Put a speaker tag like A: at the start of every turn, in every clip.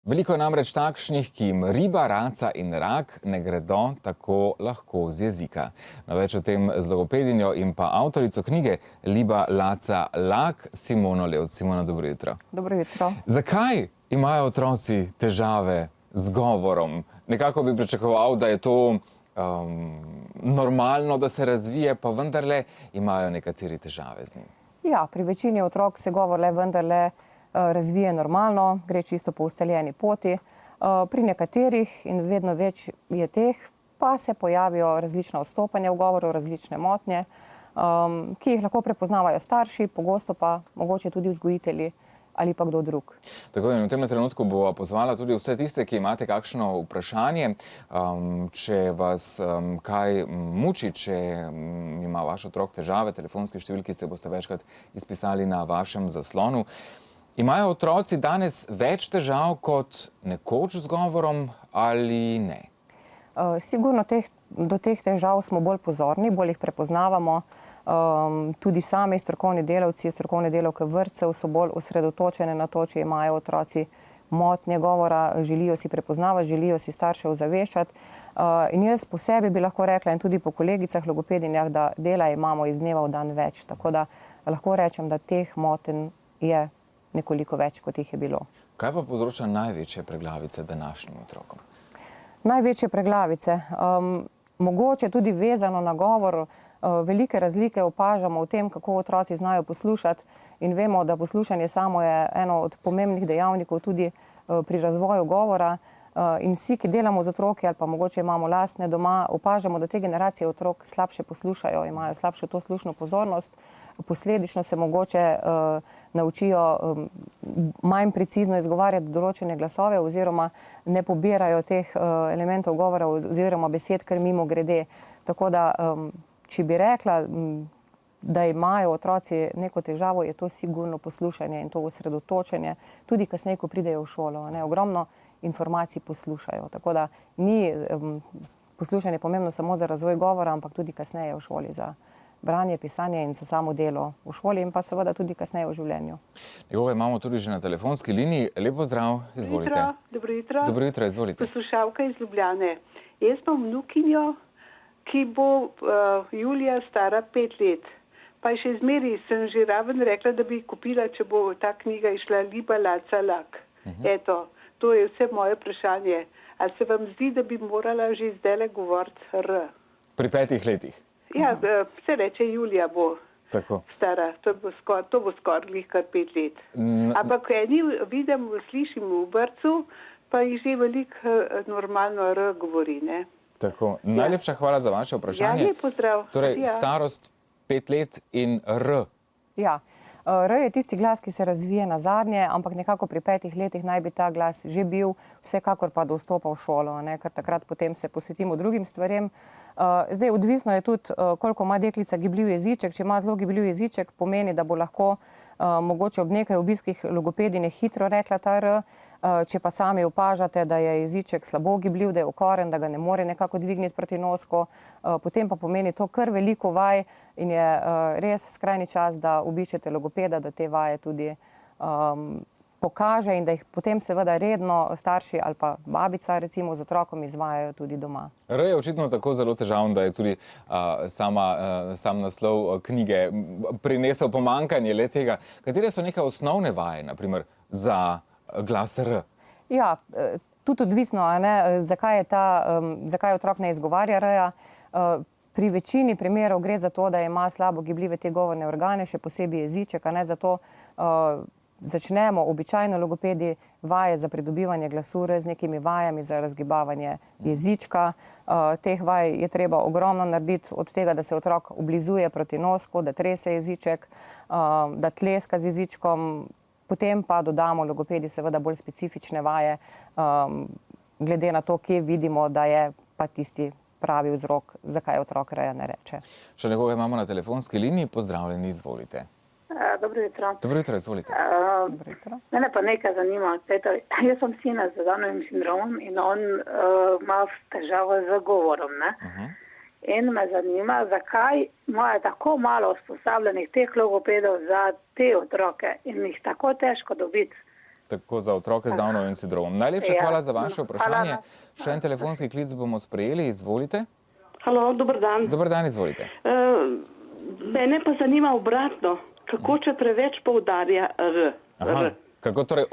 A: Veliko je namreč takšnih, ki jim riba, raca in rak ne gredo tako lahko z jezika. Na več o tem z logopedinjo in pa avtorico knjige Liba, Laca, Lak, Simono Levc. Simona, dobro jutro.
B: Dobro jutro.
A: Zakaj imajo otroci težave z govorom? Nekako bi pričakoval, da je to normalno, da se razvije, pa vendarle imajo nekateri težave z njim.
B: Ja, pri večini otrok se govor vendarle razvije normalno, gre čisto po ustaljeni poti. Pri nekaterih, in vedno več je teh, pa se pojavijo različna odstopanja v govoru, različne motnje, ki jih lahko prepoznavajo starši, pogosto pa mogoče tudi vzgojitelji ali pa kdo drug.
A: Tako in v tem trenutku bova pozvala tudi vse tiste, ki imate kakšno vprašanje. Če vas kaj muči, če ima vaš otrok težave, telefonske številke se boste večkrat izpisali na vašem zaslonu. Imajo otroci danes več težav kot nekoč z govorom ali ne?
B: Sigurno do teh težav smo bolj pozorni, bolj jih prepoznavamo. Tudi sami strokovni delavci, strokovne delavke vrtcev so bolj osredotočene na to, če imajo otroci motnje govora, želijo si prepoznavati, želijo si starše ozaveščati. In jaz po sebi bi lahko rekla in tudi po kolegicah logopedinjah, da dela imamo iz dneva v dan več. Tako da lahko rečem, da teh motenj je nekoliko več, kot jih je bilo.
A: Kaj pa povzroča največje preglavice današnjim otrokom?
B: Največje preglavice. Mogoče tudi vezano na govor, velike razlike opažamo v tem, kako otroci znajo poslušati, in vemo, da poslušanje samo je eno od pomembnih dejavnikov tudi pri razvoju govora. In vsi, ki delamo z otroki ali pa mogoče imamo lastne doma, opažamo, da te generacije otrok slabše poslušajo, imajo slabšo to slušno pozornost, posledično se mogoče naučijo manj precizno izgovarjati določene glasove oziroma ne pobirajo teh elementov govora oziroma besed kar mimogrede. Tako da, če bi rekla, da imajo otroci neko težavo, je to sigurno poslušanje in to osredotočenje, tudi kasneje, ko pridejo v šolo. Ogromno informacij poslušajo. Tako da ni poslušanje pomembno samo za razvoj govora, ampak tudi kasneje v šoli za branje, pisanje in za samo delo v šoli in pa seveda tudi kasneje v življenju.
A: Nekoga imamo tudi že na telefonski liniji. Lepo zdrav, izvolite.
C: Dobro jutro.
A: Dobro jutro, izvolite.
C: Poslušalka iz Ljubljane. Jaz imam vnukinjo, ki bo julija stara 5 let. Pa še zmeri sem že raven rekla, da bi kupila, če bo ta knjiga išla Liba, Laca, Lak. Eto. To je vse moje vprašanje. Ali se vam zdi, da bi morala že zdajle govoriti R?
A: Pri 5 letih?
C: Ja, se reče Julija bo stara. To bo skoraj kar 5 let. Ampak eni vidim, slišim v vrtcu, pa jih že veliko normalno R govori, ne?
A: Tako. Najlepša hvala za vaše vprašanje.
C: Ja, lep pozdrav.
A: Torej, starost 5 let in R.
B: Ja. R je tisti glas, ki se razvije na zadnje, ampak nekako pri 5 letih naj bi ta glas že bil, vsekakor pa do vstopa v šolo, ker takrat potem se posvetimo drugim stvarem. Zdaj, odvisno je tudi, koliko ima deklica gibljiv jeziček. Če ima zelo gibljiv jeziček, pomeni, da bo lahko mogoče ob nekaj obiskih logopedine hitro rekla ta R. Če pa sami opažate, da je jeziček slabo gibljiv, da je okoren, da ga ne more nekako dvigniti proti nosku, potem pa pomeni to kar veliko vaj in je res skrajni čas, da obiščete logopeda, da te vaje tudi pokaže in da jih potem seveda redno starši ali pa babica recimo z otrokom izvajajo tudi doma.
A: R je očitno tako zelo težaven, da je tudi sam naslov knjige prinesel pomanjkanje le tega. Katere so neke osnovne vaje, na primer, za glas R?
B: Ja, tudi odvisno, zakaj otrok ne izgovarja R-ja. Pri večini primerov gre za to, da ima slabo gibljive te govorne organe, še posebej jeziček, zato začnemo običajno logopedi vaje za pridobivanje glasu z nekimi vajami za razgibavanje jezička. Teh vaj je treba ogromno narediti, od tega, da se otrok oblizuje proti nosku, da trese jeziček, da tleska z jezičkom. Potem pa dodamo logopedi seveda bolj specifične vaje, glede na to, kje vidimo, da je pa tisti pravi vzrok, zakaj otrok R ne reče.
A: Še nekoga imamo na telefonski liniji. Pozdravljeni, izvolite.
D: Dobro jutro.
A: Dobro jutro, izvolite.
D: Mene pa nekaj zanima. Jaz sem sina z Downovim sindromom in on ima težavo z govorom. In me zanima, zakaj imajo tako malo usposobljenih teh logopedov za te otroke in jih tako težko dobiti.
A: Tako za otroke z Downovim sindromom. Najlepša hvala za vaše vprašanje. Še en telefonski klic bomo sprejeli. Izvolite.
E: Halo, dober dan.
A: Dober dan, izvolite.
E: Mene pa zanima obratno, kako če preveč poudarja R.
A: Kako torej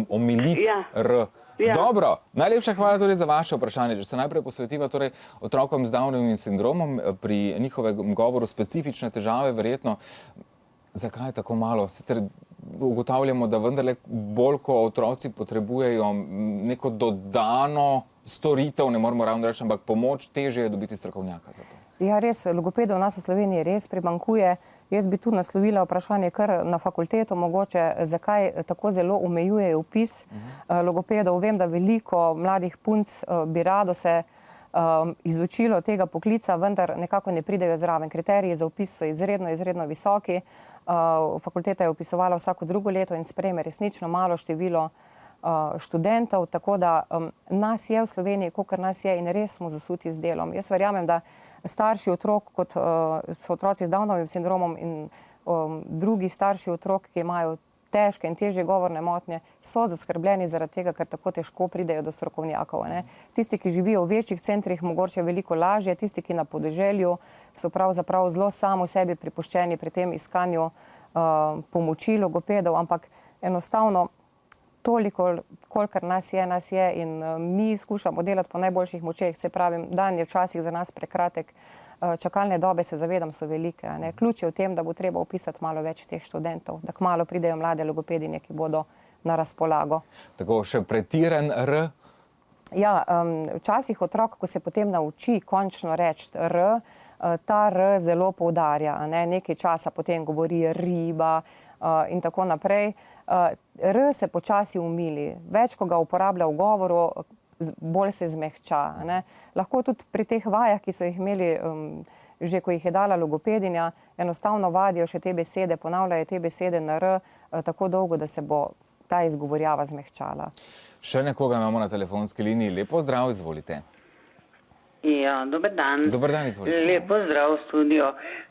A: omiliti R? Dobro, najlepša hvala tudi za vaše vprašanje. Če se najprej posvetiva torej otrokom z Downovim sindromom, pri njihovem govoru specifične težave, verjetno, zakaj je tako malo? Sicer ugotavljamo, da vendarle bolj, ko otroci potrebujejo neko dodano storitev, ne moramo ravno reči, ampak pomoč, težje je dobiti strokovnjaka za to.
B: Ja, res, logopedov v nas v Sloveniji res primanjkuje. Jaz bi tu naslovila vprašanje kar na fakulteto, mogoče zakaj tako zelo omejujejo vpis logopedov. Vem, da veliko mladih punc bi rado se izučilo tega poklica, vendar nekako ne pridejo zraven. Kriteriji za vpis so izredno visoki. Fakulteta je vpisovala vsako drugo leto in sprejme resnično malo število študentov, tako da nas je v Sloveniji, kolikor nas je, in res smo zasuti z delom. Jaz verjamem, da starši otrok, kot so otroci z Downovim sindromom in drugi starši otrok, ki imajo težke in težje govorne motnje, so zaskrbljeni zaradi tega, ker tako težko pridejo do strokovnjakov. Tisti, ki živijo v večjih centrih, mogoče veliko lažje, tisti, ki na podeželju so pravzaprav zelo samo sebi pripuščeni pri tem iskanju pomoči logopedov, ampak enostavno toliko, kolikor nas je in mi skušamo delati po najboljših močeh, se pravim, dan je včasih za nas prekratek, čakalne dobe, se zavedam, so velike. Ključ je v tem, da bo treba vpisati malo več teh študentov, da kmalu pridejo mlade logopedinje, ki bodo na razpolago.
A: Tako še pretiran R?
B: Ja, včasih otrok, ko se potem nauči končno reči R, ta R zelo poudarja, nekaj časa potem govori riba in tako naprej. R se počasi umili. Več, ko ga uporablja v govoru, bolj se zmehča. Lahko tudi pri teh vajah, ki so jih imeli, že ko jih je dala logopedinja, enostavno vadijo še te besede, ponavljajo te besede na R tako dolgo, da se bo ta izgovorjava zmehčala.
A: Še nekoga imamo na telefonski liniji. Lepo zdrav, izvolite.
F: Ja, dober dan.
A: Dober dan, izvolite.
F: Lepo zdrav v studio.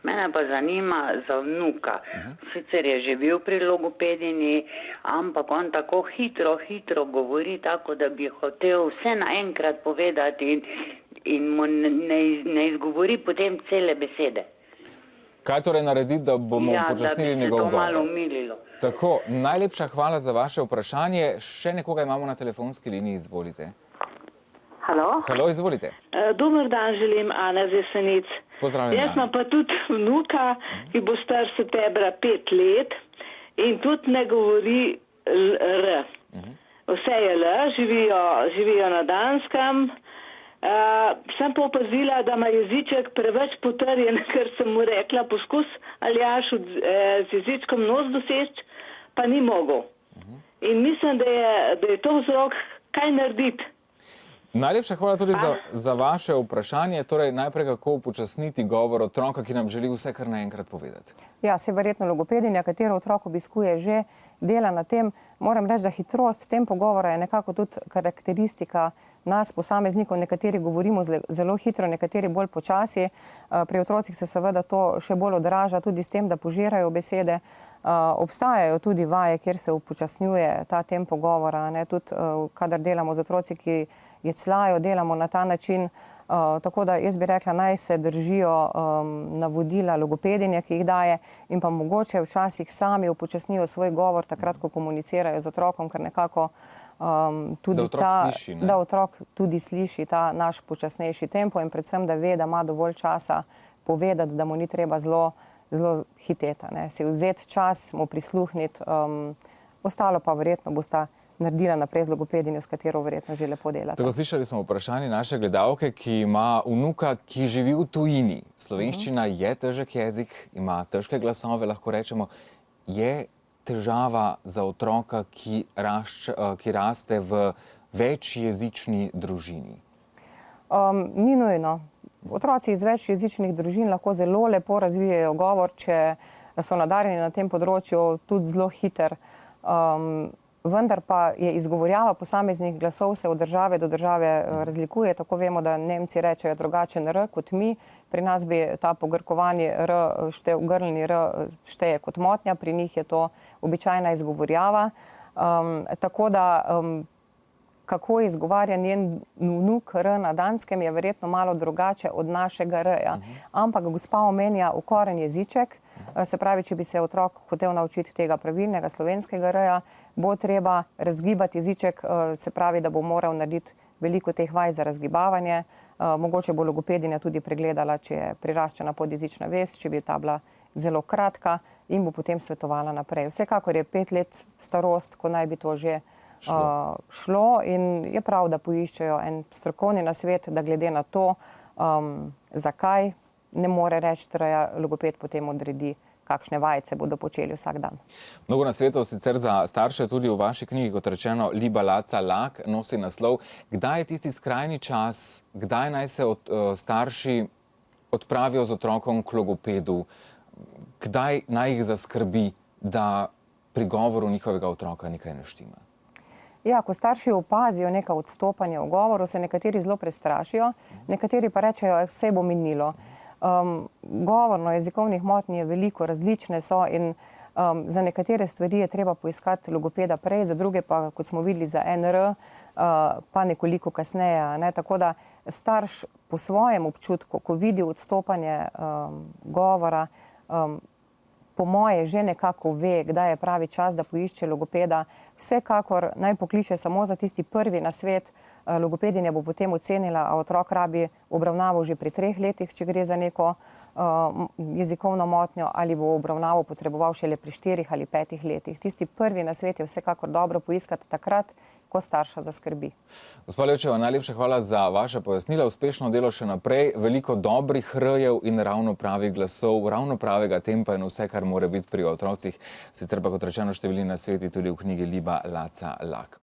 F: Mene pa zanima za vnuka. Sicer je že bil pri logopedini, ampak on tako hitro govori, tako da bi hotel vse naenkrat povedati in mu ne izgovori potem cele besede.
A: Kaj torej narediti, da bomo upočasnili njegov govor?
F: Ja, da bi se to malo umililo.
A: Tako, najlepša hvala za vaše vprašanje. Še nekoga imamo na telefonski liniji, izvolite.
E: Halo?
A: Halo, izvolite.
E: Dober dan želim, Ana Zesenic.
A: Pozdravljena.
E: Jaz imam pa tudi vnuka, ki bo star septembra 5 let in tudi ne govori R. Vse je L, živijo na Danskem. Sem pa opazila, da ima jeziček preveč potrjen, ker sem mu rekla, poskus Aljaš z jezičkom nos doseči, pa ni mogel. In mislim, da je to vzrok, kaj narediti.
A: Najlepša hvala tudi za vaše vprašanje. Torej, najprej kako upočasniti govor otroka, ki nam želi vse kar naenkrat povedati.
B: Ja, se verjetno logopedinja, katero otrok obiskuje, že dela na tem. Moram reči, da hitrost tempo govora je nekako tudi karakteristika nas, posameznikov. Nekateri govorimo zelo hitro, nekateri bolj počasi. Pri otrocih se seveda to še bolj odraža tudi s tem, da požirajo besede. Obstajajo tudi vaje, kjer se upočasnjuje ta tempo govora. Tudi kadar delamo z otroci, ki jecljajo, delamo na ta način. Tako da jaz bi rekla, naj se držijo navodila logopedinja, ki jih daje, in pa mogoče včasih sami upočasnijo svoj govor takrat, ko komunicirajo z otrokom, ker nekako tudi da otrok tudi sliši ta naš počasnejši tempo in predvsem, da ve, da ima dovolj časa povedati, da mu ni treba zelo hiteti. Si vzeti čas, mu prisluhniti, ostalo pa verjetno bosta naredila naprej z logopedinjo, s katero verjetno že lepo delate.
A: Tako, slišali smo vprašanje naše gledalke, ki ima vnuka, ki živi v tujini. Slovenščina je težek jezik, ima težke glasove, lahko rečemo. Je težava za otroka, ki raste v večjezični družini?
B: Ni nujno. Otroci iz večjezičnih družin lahko zelo lepo razvijajo govor, če so nadarjeni na tem področju, tudi zelo hiter. Vendar pa je izgovorjava posameznih glasov se od države do države razlikuje. Tako vemo, da Nemci rečejo drugačen R kot mi. Pri nas bi ta pogrkovani R, grlni R šteje kot motnja, pri njih je to običajna izgovorjava. Tako da kako izgovarja njen vnuk R na Danskem, je verjetno malo drugače od našega R-ja. Ampak gospa omenja ukoren jeziček, se pravi, če bi se otrok hotel naučiti tega pravilnega slovenskega R-ja, bo treba razgibati jeziček, se pravi, da bo moral narediti veliko teh vaj za razgibavanje. Mogoče bo logopedinja tudi pregledala, če je priraščena podjezična vez, če bi ta bila zelo kratka in bo potem svetovala naprej. Vsekakor je 5 let starost, ko naj bi to že šlo in je prav, da poiščejo en strokovni nasvet, da glede na to, zakaj ne more reči, logoped potem odredi, kakšne vajce bodo počeli vsak dan.
A: Mnogo nasvetov sicer za starše tudi v vaši knjigi, kot rečeno, Liba Laca Lak, nosi naslov. Kdaj je tisti skrajni čas, kdaj naj se starši odpravijo z otrokom k logopedu, kdaj naj jih zaskrbi, da pri govoru njihovega otroka nekaj ne štima?
B: Ja, ko starši opazijo neka odstopanja v govoru, se nekateri zelo prestrašijo, nekateri pa rečejo, vse bo minilo. Govorno-jezikovnih motenj je veliko, različne so in za nekatere stvari je treba poiskati logopeda prej, za druge pa, kot smo videli, za NR, pa nekoliko kasneje. Tako da starš po svojem občutku, ko vidi odstopanje govora, po moje že nekako ve, kdaj je pravi čas, da poišče logopeda. Vsekakor naj pokliče samo za tisti prvi nasvet. Logopedinja bo potem ocenila, a otrok rabi obravnavo že pri 3 letih, če gre za neko jezikovno motnjo, ali bo obravnavo potreboval šele pri 4 ali 5 letih. Tisti prvi nasvet je vsekakor dobro poiskati takrat, ko starša zaskrbi.
A: Gospa Levčeva, najlepša hvala za vaše pojasnila. Uspešno delo še naprej, veliko dobrih R-jev in ravno pravih glasov, ravno pravega tempa in vse, kar mora biti pri otrocih. Sicer pa, kot rečeno, številni nasveti tudi v knjigi Liba Laca Lak.